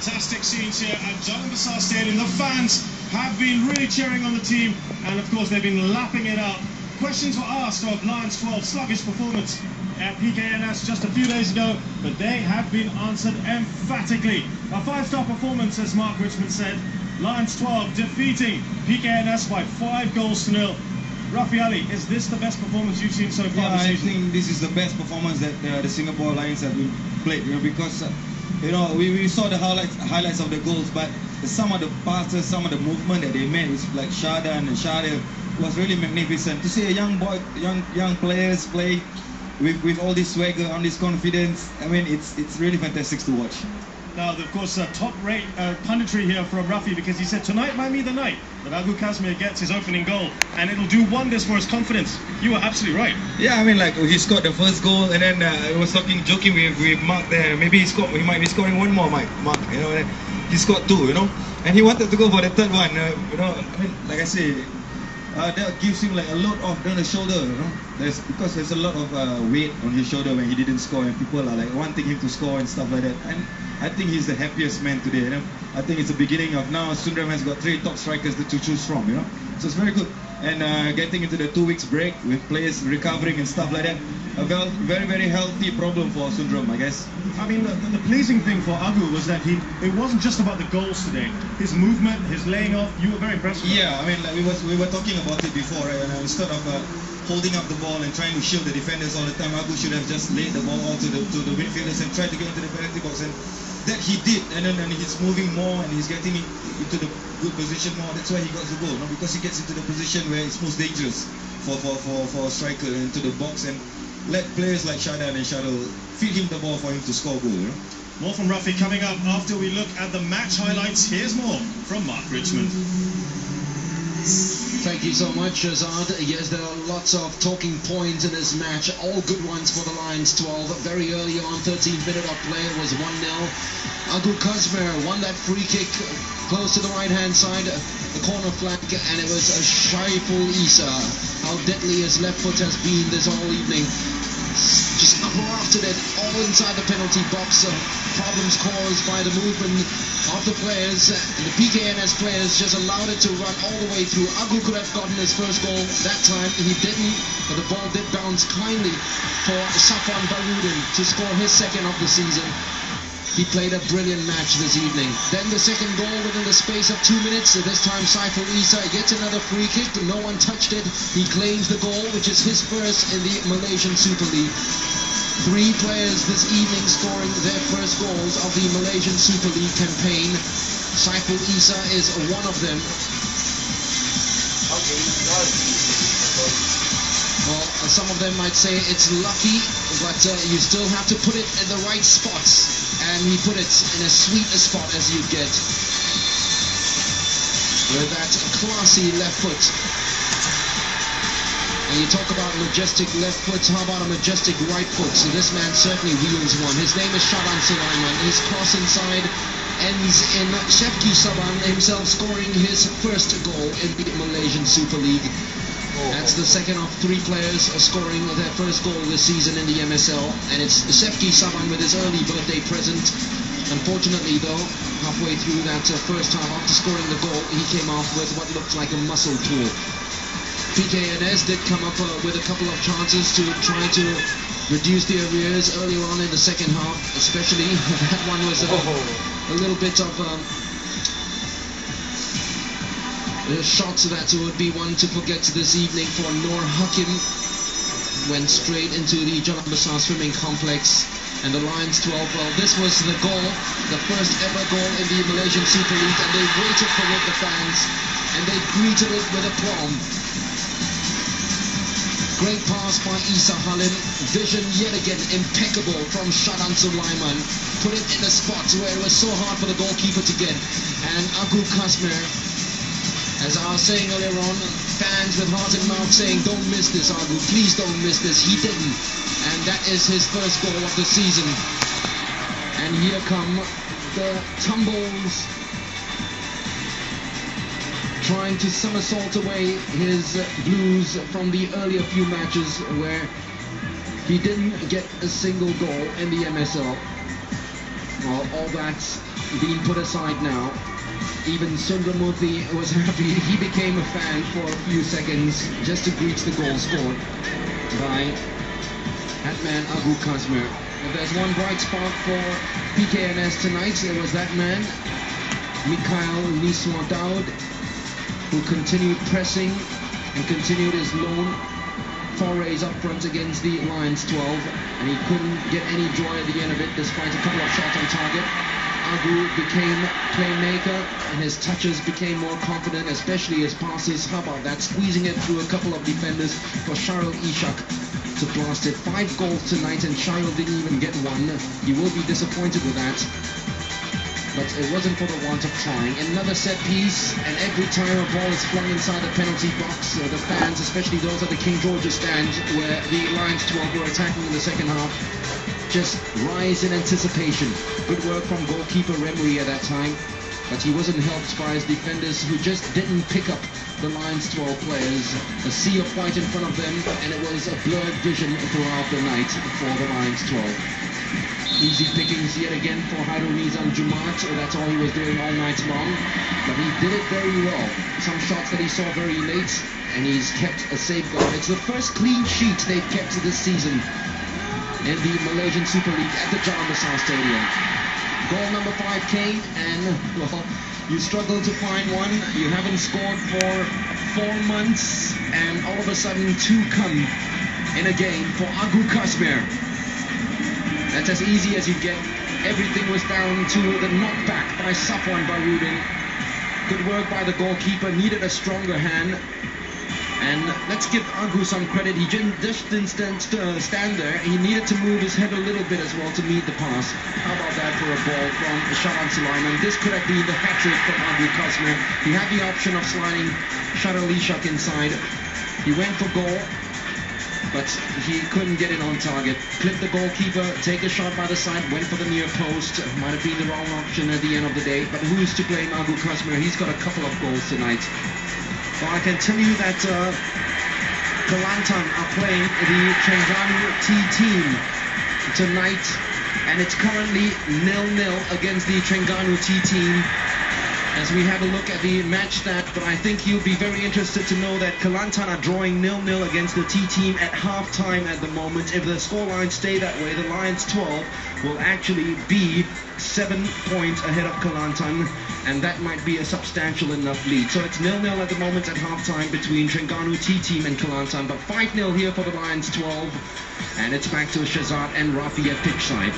Fantastic scenes here at Jalan Besar Stadium. The fans have been really cheering on the team, and of course they've been lapping it up. Questions were asked of Lions 12's sluggish performance at PKNS just a few days ago, but they have been answered emphatically. A five-star performance, as Mark Richmond said. Lions 12 defeating PKNS by 5-0. Rafi Ali, is this the best performance you've seen so far this season? I think this is the best performance that the Singapore Lions have been played, because we saw the highlights of the goals, but some of the passes, some of the movement that they made, was like Shadan and Shadil, was really magnificent. To see a young players play with all this swagger, all this confidence, I mean, it's really fantastic to watch. Now, of course, top-rate punditry here from Rafi, because he said tonight might be the night that Agu Kazmir gets his opening goal, and it'll do wonders for his confidence. You were absolutely right. Yeah, I mean, like, he scored the first goal, and then I was joking with Mark there. Maybe he might be scoring one more, Mark. And he scored 2, and he wanted to go for the third one. I mean, like I say, that gives him like a lot of on the shoulder, because there's a lot of weight on his shoulder when he didn't score, and people are like wanting him to score and stuff like that. And I think he's the happiest man today. I think it's the beginning of now. Sundram has got 3 top strikers to choose from. So it's very good. And getting into the 2 weeks break with players recovering and stuff like that, a very, very healthy problem for Sundram, I guess. I mean, the pleasing thing for Agu was that it wasn't just about the goals today. His movement, his laying off, you were very impressed with. Yeah, I mean, like we were talking about it before, right? And instead of holding up the ball and trying to shield the defenders all the time, Agu should have just laid the ball out to the midfielders and tried to get into the penalty box, and that he did. And then he's moving more and he's getting into the good position more. That's why he got the goal, because he gets into the position where it's most dangerous for a striker, into the box, and let players like Shadan and Shadil feed him the ball for him to score a goal. More from Rafi coming up after we look at the match highlights. Here's more from Mark Richmond. Thank you so much, Azad. Yes, there are lots of talking points in this match, all good ones for the Lions 12. Very early on, 13th minute of play, it was 1-0. Agu Kazmir won that free kick close to the right-hand side, the corner flank, and it was Shaiful Isa. How deadly his left foot has been this whole evening. Just grafted it all inside the penalty box. Problems caused by the movement of the players, and the PKNS players just allowed it to run all the way through. Agu could have gotten his first goal that time. He didn't, but the ball did bounce kindly for Safwan Barudin to score his second of the season. He played a brilliant match this evening. Then the second goal within the space of 2 minutes. This time Saiful Isa gets another free kick. No one touched it. He claims the goal, which is his first in the Malaysian Super League. 3 players this evening scoring their first goals of the Malaysian Super League campaign. Saiful Isa is one of them. Well, some of them might say it's lucky, but you still have to put it in the right spots. And he put it in as sweet a spot as you get. With that classy left foot. And you talk about majestic left foot, how about a majestic right foot? So this man certainly wields one. His name is Shadan Sulaiman. His cross inside ends in Shefki Saban himself scoring his first goal in the Malaysian Super League. That's the second of 3 players scoring their first goal this season in the MSL, and it's Shefki Saban with his early birthday present. Unfortunately though, halfway through that first half, after scoring the goal, he came off with what looked like a muscle pull. PKNS did come up with a couple of chances to try to reduce the arrears earlier on in the second half, especially that one was a little bit of shots that would be one to forget this evening for Noor Hakim. Went straight into the Jalan Besar swimming complex, and the Lions 12, well, this was the goal, the first ever goal in the Malaysian Super League, and they waited for it, the fans, and they greeted it with aplomb. Great pass by Isa Halim, vision yet again impeccable from Shadan Sulaiman, put it in a spot where it was so hard for the goalkeeper to get, and Agu Kazmir, as I was saying earlier on, fans with heart and mouth saying, don't miss this, Agu, please don't miss this. He didn't. And that is his first goal of the season. And here come the tumbles, trying to somersault away his blues from the earlier few matches where he didn't get a single goal in the MSL. Well, all that's being put aside now. Even Sundramoorthy was happy. He became a fan for a few seconds just to greet the goal scored by that man Abu Kazmir. If there's one bright spot for PKNS tonight, it was that man, Mikhail Niswa Daud, who continued pressing and continued his lone forays up front against the Lions 12, and he couldn't get any joy at the end of it despite a couple of shots on target. Agu became playmaker and his touches became more confident, especially his passes. How about that? Squeezing it through a couple of defenders for Sharil Ishak to blast it. 5 goals tonight and Sharil didn't even get one. He will be disappointed with that. But it wasn't for the want of trying. Another set piece, and every time a ball is flung inside the penalty box, the fans, especially those at the King George's stand where the Lions 12 were attacking in the second half, just rise in anticipation. Good work from goalkeeper Remri at that time, but he wasn't helped by his defenders who just didn't pick up the Lions 12 players. A sea of white in front of them, and it was a blurred vision throughout the night for the Lions 12. Easy pickings yet again for Hairul Nizam Jumaat. That's all he was doing all night long, but he did it very well. Some shots that he saw very late, and he's kept a safeguard. It's the first clean sheet they've kept this season in the Malaysian Super League at the Jalan Besar Stadium. Goal number 5 came, and well, you struggle to find one. You haven't scored for 4 months, and all of a sudden 2 come in a game for Agu Kazmir. That's as easy as you get. Everything was down to the knockback by Safwan Barudin. Good work by the goalkeeper, needed a stronger hand. And let's give Agu some credit. He just didn't stand there. He needed to move his head a little bit as well to meet the pass. How about that for a ball from Sharan Sulaiman? This could have been the hat-trick from Agu Kazmir. He had the option of sliding Sharil Ishak inside. He went for goal, but he couldn't get it on target. Clipped the goalkeeper, take a shot by the side, went for the near post. Might have been the wrong option at the end of the day, but who's to blame Agu Kazmir? He's got a couple of goals tonight. So I can tell you that Kelantan are playing the Terengganu T team tonight, and it's currently 0-0 against the Terengganu T team. As we have a look at the match stat, but I think you'll be very interested to know that Kelantan are drawing 0-0 against the T team at half-time at the moment. If the scorelines stay that way, the Lions 12 will actually be 7 points ahead of Kelantan, and that might be a substantial enough lead. So it's 0-0 at the moment at half-time between Terengganu T team and Kelantan, but 5-0 here for the Lions 12, and it's back to Shazad and Rafi at pitch side.